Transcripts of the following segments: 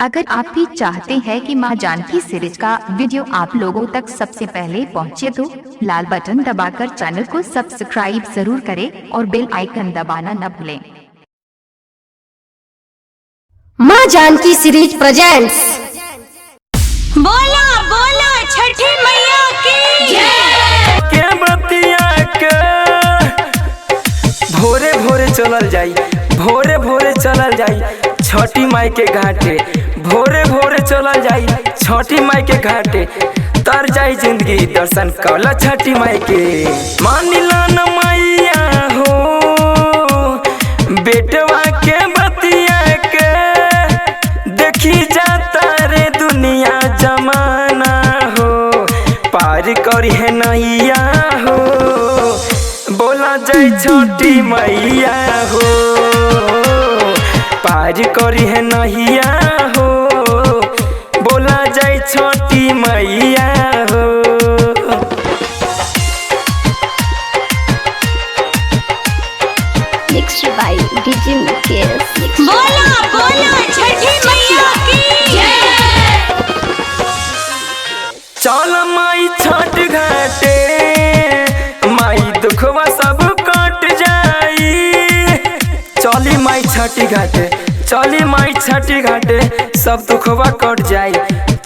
अगर आप भी चाहते हैं कि मां जानकी सीरीज का वीडियो आप लोगों तक सबसे पहले पहुंचे तो लाल बटन दबाकर चैनल को सब्सक्राइब जरूर करें और बेल आइकन दबाना न भूलें। मां जानकी सीरीज प्रेजेंट्स। बोला बोला छठी मैया की जय। के बतिया के भोरे भोरे चलल जाई, भोरे भोरे चलल जाई छठी माई के घाटे, भोरे भोरे चलल जाई छठी माई के घाटे। तर जाई जिंदगी दर्शन कला छठी माई के। मानिला न मैया हो बेटवा के बतिया के, देखी जाता रे दुनिया जमाना हो, पार करी है नैया हो, बोला जय छठी मैया हो, पार करी है नैया हो, बोला जय छठी मैया हो। Mixed by DJ Mukesh. बोला बोला छठी मैया की जय। चल माई छठ घाटे, माई दुखवा सब कट जाई। चली माई छठी घाटे, चली माई छठी घाटे, सब दुखवा कट जाई।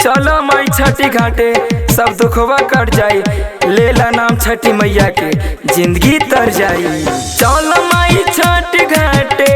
चलो माई छठी घाटे, सब दुखवा कट जाई। लेला नाम छठी मैया के, जिंदगी तर जाई। चल माई छठ घाटे,